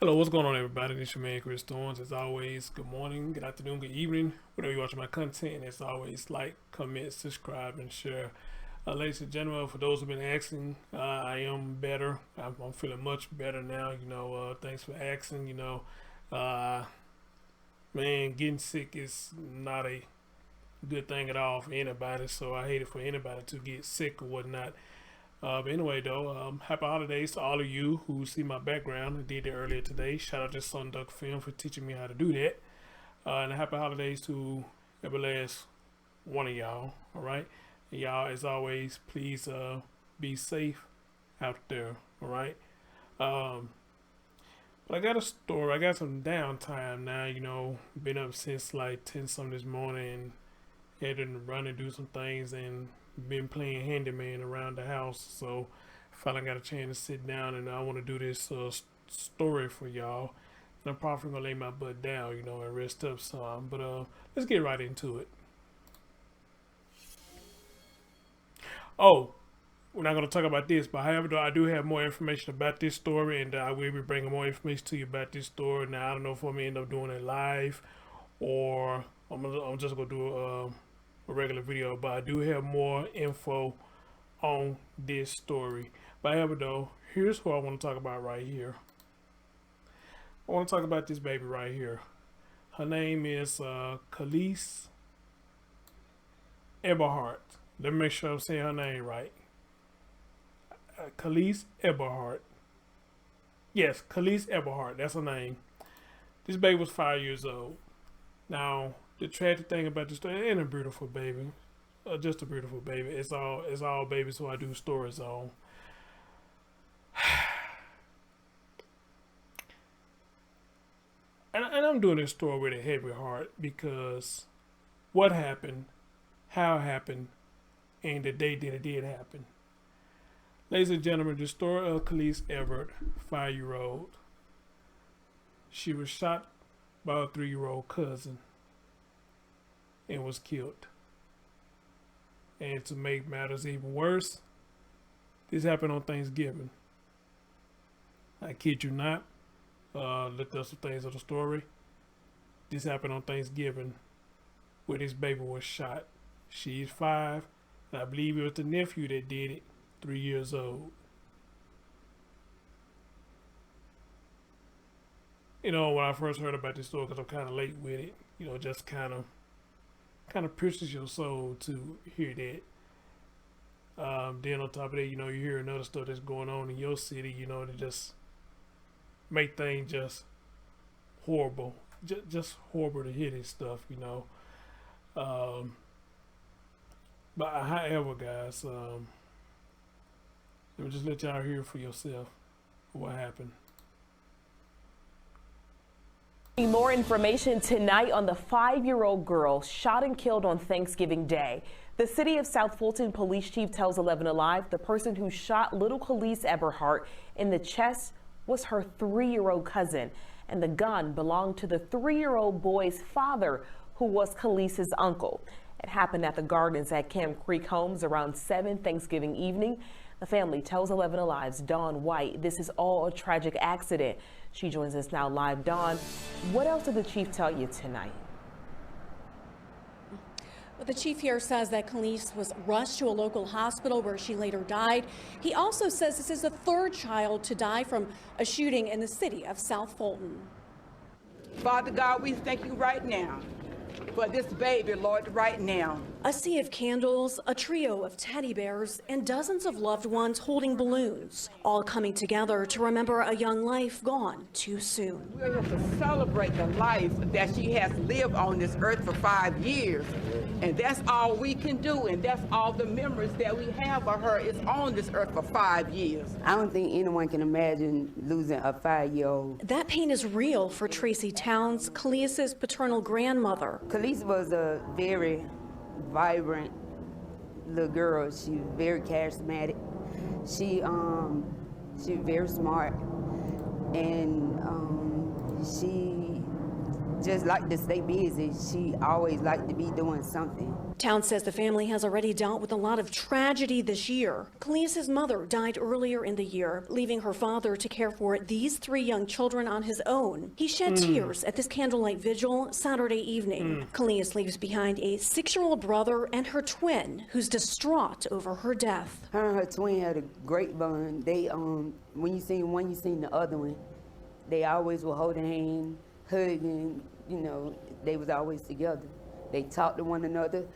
Hello, what's going on, everybody? This is your man, Chris Thorns. As always, good morning, good afternoon, good evening, whatever you're watching my content. As always, like, comment, subscribe, and share. Ladies and gentlemen, for those who've been asking, I am better. I'm feeling much better now. Thanks for asking. Uh, Man, getting sick is not a good thing at all for anybody. So I hate it for anybody to get sick or whatnot. But anyway, though, happy holidays to all of you who see my background. I did it earlier today. Shout out to Sun Duck Film for teaching me how to do that. And happy holidays to every last one of y'all. All right, and y'all, as always, please be safe out there. All right. Um, but I got a story. I got some downtime now. Been up since like 10 something this morning. Had to run and do some things and been playing handyman around the house, so finally got a chance to sit down and I want to do this story for y'all. And I'm probably gonna lay my butt down, and rest up some. But let's get right into it. Oh, we're not gonna talk about this, but however, though, I do have more information about this story, and I will be bringing more information to you about this story. Now, I don't know if I'm gonna end up doing it live or I'm just gonna do a regular video, but I do have more info on this story. But however, though, here's what I want to talk about right here. I want to talk about this baby right here. Her name is Khalis Eberhart. Let me make sure I'm saying her name right. Khalis Eberhart. Yes, Khalis Eberhart. That's her name. This baby was 5 years old. Now, the tragic thing about this story, it ain't a beautiful baby, just a beautiful baby. It's all babies who I do stories on. And I'm doing this story with a heavy heart because what happened, how it happened, and the day that it did happen. Ladies and gentlemen, the story of Khalis Eberhart, 5-year-old. She was shot by a 3-year-old cousin and was killed. And to make matters even worse, this happened on Thanksgiving. I kid you not. Looked up some things of the story. This happened on Thanksgiving where this baby was shot. She's 5, and I believe it was the nephew that did it, 3 years old. When I first heard about this story, because I'm kind of late with it, just kind of pierces your soul to hear that. Then on top of that, you hear another stuff that's going on in your city, to just make things just horrible. Just horrible to hear this stuff, But however, guys, let me just let y'all hear for yourself what happened. More information tonight on the 5-year-old girl shot and killed on Thanksgiving Day. The city of South Fulton police chief tells 11 Alive the person who shot little Khalis Eberhart in the chest was her 3-year-old cousin, and the gun belonged to the 3-year-old boy's father, who was Khalis's uncle. It happened at the gardens at Camp Creek Homes around 7 Thanksgiving evening. The family tells 11 Alive's Dawn White this is all a tragic accident. She joins us now live. Dawn, what else did the chief tell you tonight? Well, the chief here says that Khalis was rushed to a local hospital where she later died. He also says this is the 3rd child to die from a shooting in the city of South Fulton. Father God, we thank you right now for this baby, Lord, right now. A sea of candles, a trio of teddy bears, and dozens of loved ones holding balloons, all coming together to remember a young life gone too soon. We're here to celebrate the life that she has lived on this earth for 5 years. And that's all we can do, and that's all the memories that we have of her is on this earth for 5 years. I don't think anyone can imagine losing a 5-year-old. That pain is real for Tracy Towns, Khalis's paternal grandmother. Khalis was a very vibrant little girl. She was very charismatic. She was very smart, and she just liked to stay busy. She always liked to be doing something. Town says the family has already dealt with a lot of tragedy this year. Khalis's mother died earlier in the year, leaving her father to care for these 3 young children on his own. He shed tears at this candlelight vigil Saturday evening. Khalis leaves behind a 6-year-old brother and her twin, who's distraught over her death. Her and her twin had a great bond. They, when you seen one, you seen the other one. They always were holding hands, hugging, you know, they was always together. They talked to one another.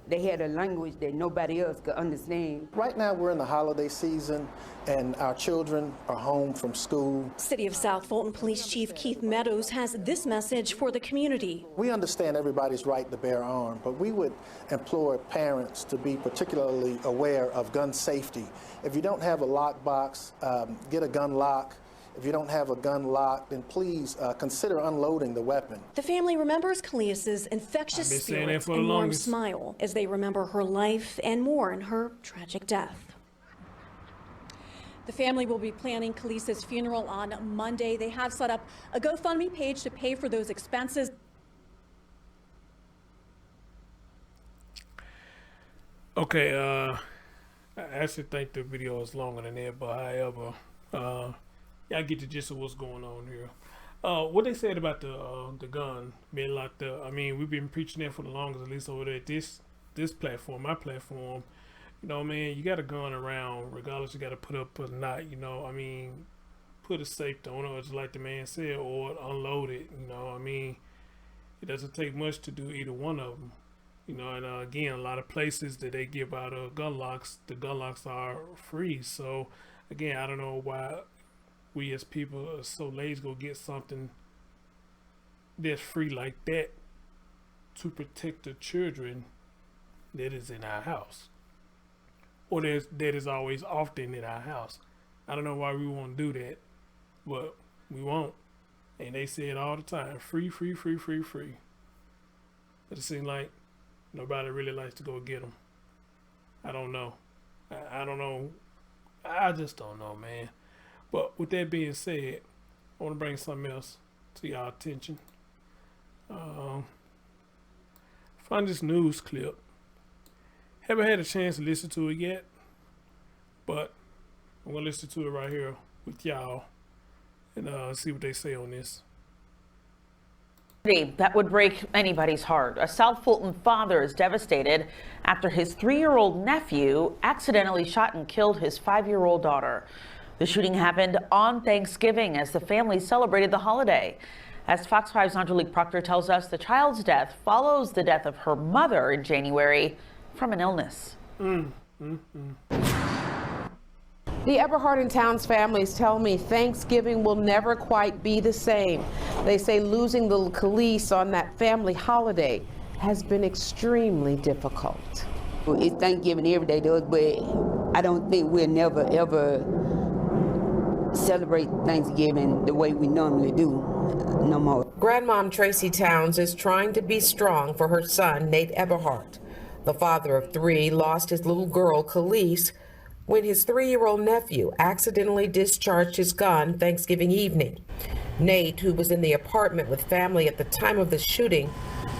They had a language that nobody else could understand. Right now we're in the holiday season and our children are home from school. City of South Fulton Police Chief Keith Meadows has this message for the community. We understand everybody's right to bear arms, but we would implore parents to be particularly aware of gun safety. If you don't have a lockbox, get a gun lock. If you don't have a gun lock, then please consider unloading the weapon. The family remembers Khalis's infectious spirit and warm smile as they remember her life and mourn her tragic death. The family will be planning Khalis's funeral on Monday. They have set up a GoFundMe page to pay for those expenses. Okay, I actually think the video is longer than that, but however, y'all get the gist of what's going on here. What they said about the gun being locked up, I mean, we've been preaching that for the longest, at least over there at this platform, my platform. You know, man, you got a gun around, regardless you got to put up or not, you know, I mean, put a safety on it, just like the man said, or unload it, you know, I mean, it doesn't take much to do either one of them. You know, and again, a lot of places that they give out gun locks, the gun locks are free. So, again, I don't know why we as people are so lazy to go get something that's free like that to protect the children that is in our house, or that is always often in our house. I don't know why we won't do that, but we won't. And they say it all the time, free, free, free, free, free. But it seems like nobody really likes to go get them. I don't know. I don't know. I just don't know, man. But with that being said, I want to bring something else to y'all attention. Find this news clip. Haven't had a chance to listen to it yet, but I'm going to listen to it right here with y'all and see what they say on this. That would break anybody's heart. A South Fulton father is devastated after his 3-year-old nephew accidentally shot and killed his 5-year-old daughter. The shooting happened on Thanksgiving as the family celebrated the holiday. As Fox 5's Angelique Proctor tells us, the child's death follows the death of her mother in January from an illness. The Eberhart and Towns families tell me Thanksgiving will never quite be the same. They say losing little Khalis on that family holiday has been extremely difficult. It's Thanksgiving every day to us, but I don't think we'll never ever celebrate Thanksgiving the way we normally do no more. Grandmom Tracy Towns is trying to be strong for her son, Nate Eberhart. The father of 3 lost his little girl, Khalis, when his 3-year-old nephew accidentally discharged his gun Thanksgiving evening. Nate, who was in the apartment with family at the time of the shooting,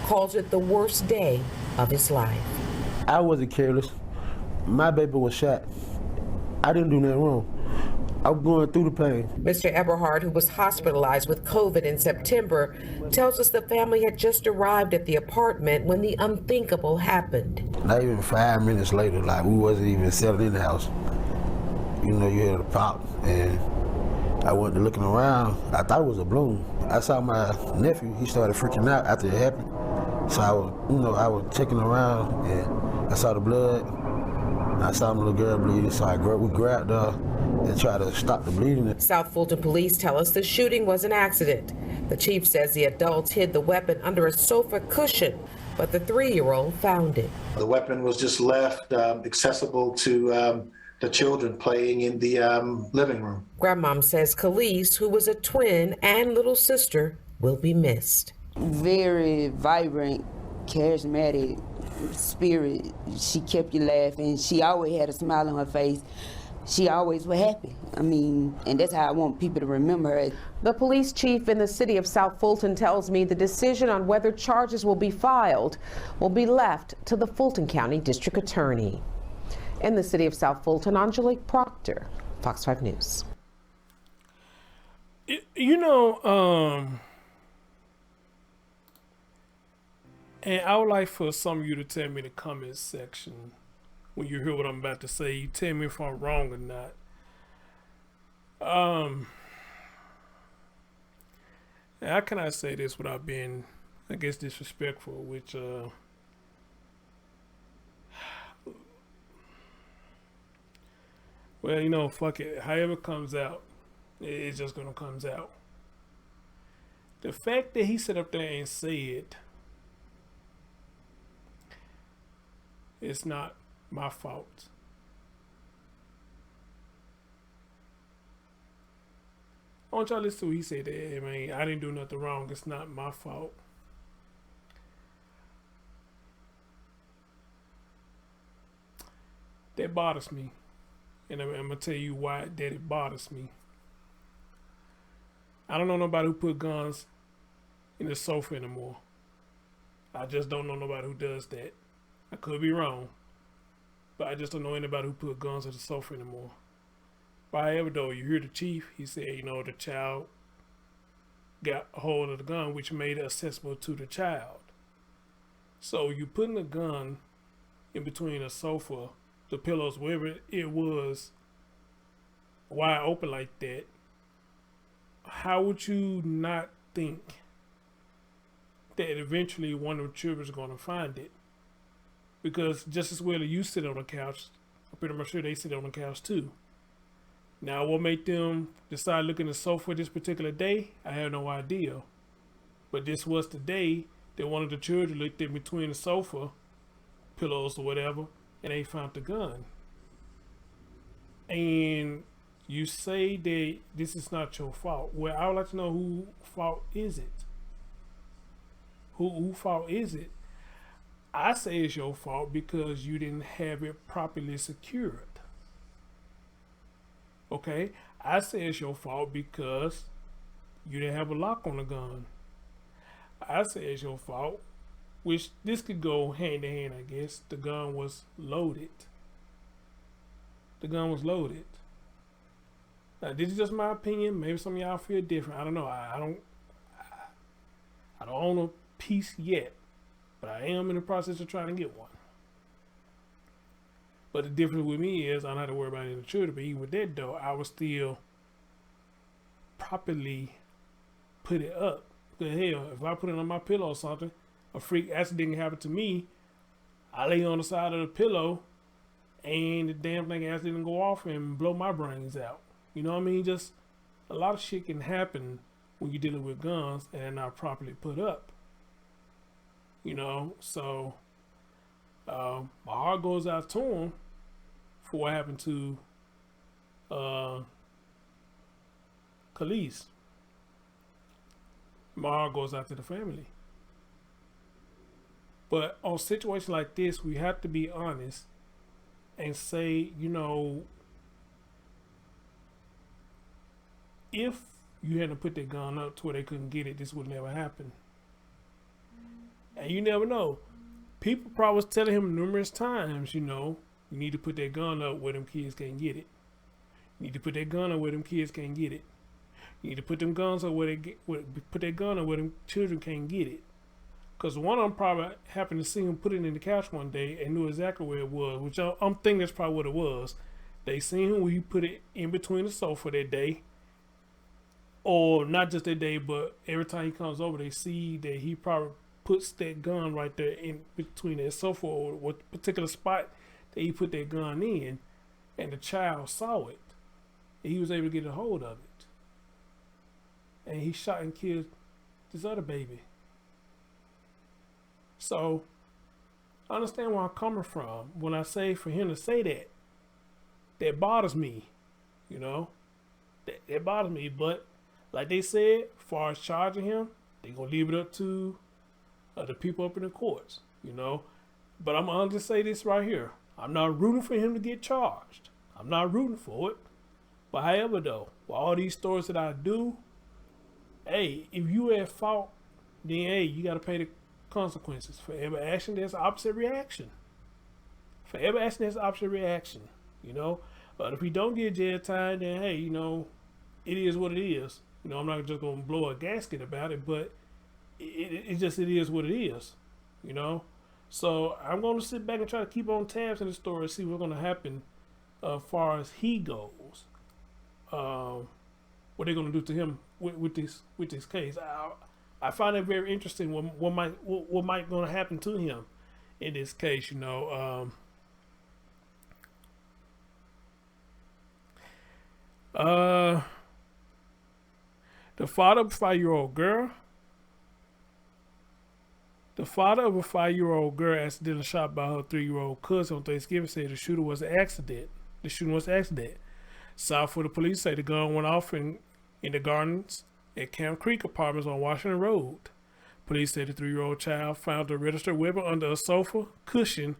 calls it the worst day of his life. I wasn't careless. My baby was shot. I didn't do nothing wrong. I'm going through the pain. Mr. Eberhart, who was hospitalized with COVID in September, tells us the family had just arrived at the apartment when the unthinkable happened. Not even 5 minutes later, like we wasn't even settled in the house. You know, you hear the pop, and I went to looking around. I thought it was a balloon. I saw my nephew. He started freaking out after it happened. So I was checking around, and I saw the blood. I saw my little girl bleeding, so we grabbed her and tried to stop the bleeding. South Fulton police tell us the shooting was an accident. The chief says the adults hid the weapon under a sofa cushion, but the 3-year-old found it. The weapon was just left accessible to the children playing in the living room. Grandmom says Khalis, who was a twin and little sister, will be missed. Very vibrant, charismatic spirit. She kept you laughing. She always had a smile on her face. she always was happy. I mean, and that's how I want people to remember her. The police chief in the city of South Fulton tells me the decision on whether charges will be filed will be left to the Fulton County District Attorney. In the city of South Fulton, Angelique Proctor, Fox 5 News. You know, and I would like for some of you to tell me in the comment section when you hear what I'm about to say. You tell me if I'm wrong or not. How can I say this without being, I guess, disrespectful? Which, well, you know, fuck it. However it comes out, it's just gonna comes out. The fact that he sat up there and said, it's not my fault. I want y'all to listen to what he said. Hey, man, I didn't do nothing wrong. It's not my fault. That bothers me. And I'm going to tell you why that it bothers me. I don't know nobody who put guns in the sofa anymore. I just don't know nobody who does that. I could be wrong, but I just don't know anybody who put guns on the sofa anymore. However, though, you hear the chief, he said, you know, the child got a hold of the gun, which made it accessible to the child. So you putting a gun in between a sofa, the pillows, wherever it was, wide open like that, how would you not think that eventually one of the children is going to find it? Because just as well as you sit on the couch, I'm pretty much sure they sit on the couch too. Now, what made them decide looking at the sofa this particular day, I have no idea. But this was the day that one of the children looked in between the sofa, pillows or whatever, and they found the gun. And you say that this is not your fault. Well, I would like to know whose fault is it? Whose fault is it? I say it's your fault because you didn't have it properly secured. Okay? I say it's your fault because you didn't have a lock on the gun. I say it's your fault, which this could go hand in hand, I guess. The gun was loaded. The gun was loaded. Now, this is just my opinion. Maybe some of y'all feel different. I don't know. I don't own a piece yet, but I am in the process of trying to get one. But the difference with me is I don't have to worry about it in the children. But even with that, though, I would still properly put it up. Because hell, if I put it on my pillow or something, a freak accident happened to me, I lay on the side of the pillow, and the damn thing accidentally go off and blow my brains out. You know what I mean? Just a lot of shit can happen when you're dealing with guns and they're not properly put up. You know, so my heart goes out to him for what happened to Khalis. My heart goes out to the family. But on situations like this, we have to be honest and say, you know, if you hadn't put that gun up to where they couldn't get it, this would never happen. And you never know. People probably was telling him numerous times, you know, you need to put that gun up where them kids can't get it. You need to put that gun up where them kids can't get it. You need to put them guns up where put that gun up where them children can't get it. Because one of them probably happened to see him put it in the couch one day and knew exactly where it was, which I'm thinking that's probably what it was. They seen him when he put it in between the sofa that day. Or not just that day, but every time he comes over, they see that he probably puts that gun right there in between that sofa or what particular spot that he put that gun in, and the child saw it. And he was able to get a hold of it. And he shot and killed this other baby. So, I understand where I'm coming from when I say for him to say that. That bothers me, you know. That bothers me, but like they said, as far as charging him, they're going to leave it up to the people up in the courts, you know. But I'm going to just say this right here. I'm not rooting for him to get charged. I'm not rooting for it. But however, though, with all these stories that I do, hey, if you at fault, then hey, you got to pay the consequences. For every action, there's opposite reaction. For every action, there's opposite reaction. You know, but if we don't get jail time, then hey, you know, it is what it is. You know, I'm not just gonna blow a gasket about it, but it is what it is. You know, so I'm gonna sit back and try to keep on tabs in the story and see what's gonna happen as far as he goes. What they're gonna do to him with this case. I find it very interesting what might gonna happen to him in this case. You know. The father of a 5-year-old girl. The father of a 5-year-old girl accidentally shot by her 3-year-old cousin on Thanksgiving said the shooting was an accident. The shooting was an accident. South Florida police say the gun went off in the gardens at Camp Creek Apartments on Washington Road. Police said the 3-year-old child found a registered weapon under a sofa cushion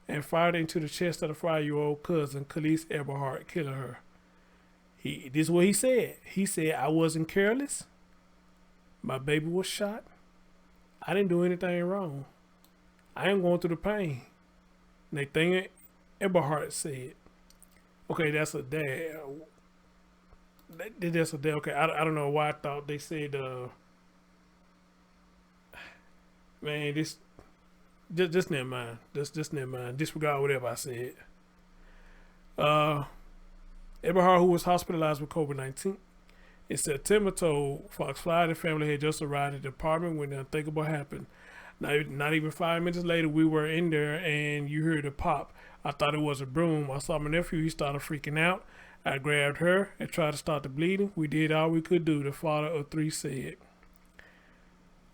and fired into the chest of the 5-year-old cousin, Khalis Eberhart, killing her. This is what he said. He said, I wasn't careless. My baby was shot. I didn't do anything wrong. I am going through the pain. Nathan Eberhart said. Okay, that's a dad. That's a dad. Okay, I don't know why I thought they said, man, just never mind. Just never mind. Disregard whatever I said. Eberhart, who was hospitalized with COVID-19 in September, told Fox 5 the family had just arrived at the apartment when the unthinkable happened. Not even 5 minutes later, we were in there and you heard a pop. I thought it was a broom. I saw my nephew. He started freaking out. I grabbed her and tried to stop the bleeding. We did all we could do, the father of 3 said.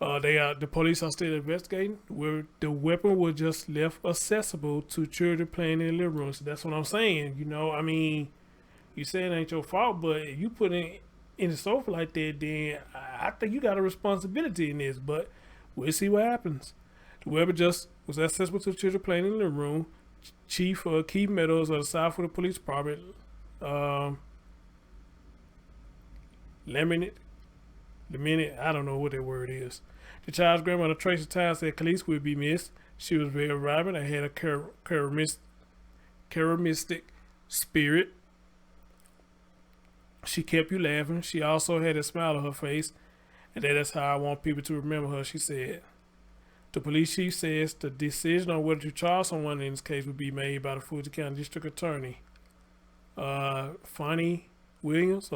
The police are still investigating. Where the weapon was just left accessible to children playing in the living room. So that's what I'm saying. You know, I mean, you say it ain't your fault, but if you put it in the sofa like that, then I think you got a responsibility in this. But we'll see what happens. The weapon just was accessible to children playing in the room. Chief Keith Meadows of the South Florida Police Department, Lamented, I don't know what that word is. The child's grandmother, Tracy Tyler, said Khalis would be missed. She was very vibrant and had a charismatic spirit. She kept you laughing. She also had a smile on her face, and that is how I want people to remember her, she said. The police chief says the decision on whether to charge someone in this case would be made by the Fulton County District Attorney, Fannie Willis.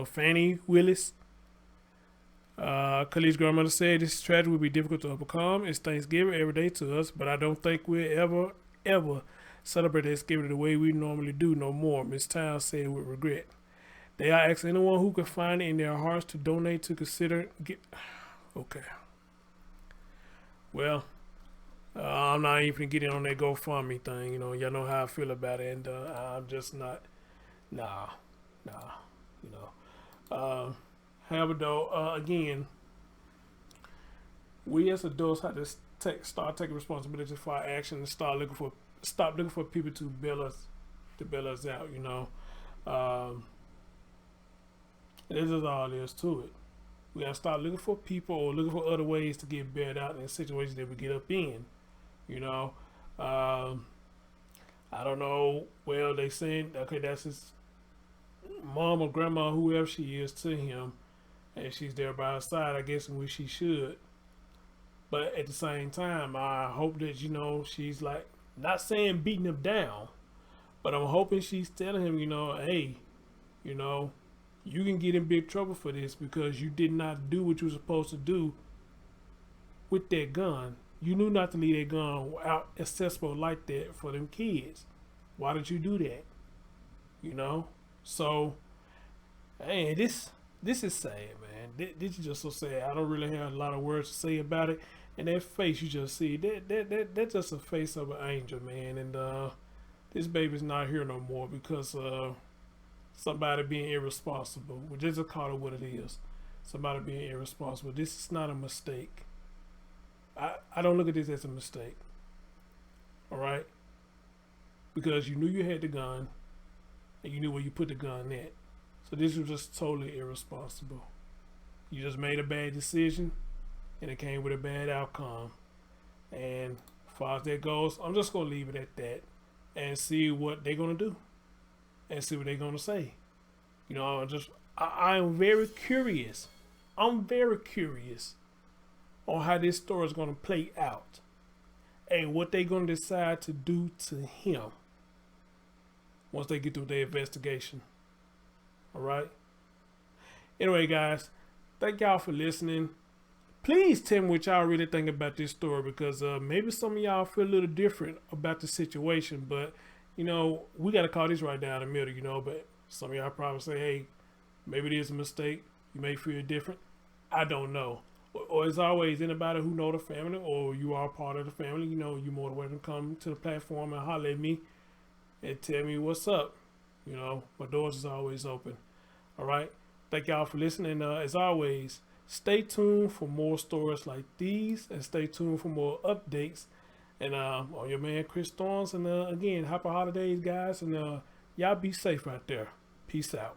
Khalis' grandmother said this tragedy will be difficult to overcome. It's Thanksgiving every day to us, but I don't think we'll ever celebrate Thanksgiving the way we normally do no more, Ms. Towns said with regret. They are asking anyone who can find it in their hearts to donate to consider okay. Well, I'm not even getting on that GoFundMe thing. You know, y'all know how I feel about it, and I'm just not. Nah. You know. However, though, again, we as adults have to start taking responsibility for our actions and stop looking for people to bail us out. You know. This is all there is to it. We gotta start looking for people or looking for other ways to get bailed out in situations that we get up in. You know, I don't know. Well, they saying okay, that's his mom or grandma, whoever she is to him, and she's there by her side. I guess in which she should. But at the same time, I hope that you know she's like not saying beating him down, but I'm hoping she's telling him, you know, hey, you know, you can get in big trouble for this because you did not do what you were supposed to do with that gun. You knew not to leave that gun out accessible like that for them kids. Why did you do that? You know? So, hey, this is sad, man. This is just so sad. I don't really have a lot of words to say about it. And that face you just see, that's just a face of an angel, man. And this baby's not here no more because somebody being irresponsible. We just call it what it is. Somebody being irresponsible. This is not a mistake. I don't look at this as a mistake. All right? Because you knew you had the gun and you knew where you put the gun at. So this was just totally irresponsible. You just made a bad decision, and it came with a bad outcome. And as far as that goes, I'm just gonna leave it at that and see what they're gonna do and see what they're gonna say. You know, I am very curious. I'm very curious on how this story is gonna play out and what they're gonna decide to do to him once they get through their investigation. All right. Anyway, guys, thank y'all for listening. Please tell me what y'all really think about this story, because maybe some of y'all feel a little different about the situation, but you know, we got to call this right down the middle, you know, but some of y'all probably say, hey, maybe it is a mistake. You may feel different. I don't know. Or as always, anybody who know the family or you are part of the family, you know, you're more than welcome to come to the platform and holler at me and tell me what's up. You know, my doors is always open. All right. Thank y'all for listening. As always, stay tuned for more stories like these, and stay tuned for more updates. And on your man Chris Storms. And again, happy holidays, guys. And y'all be safe out there. Peace out.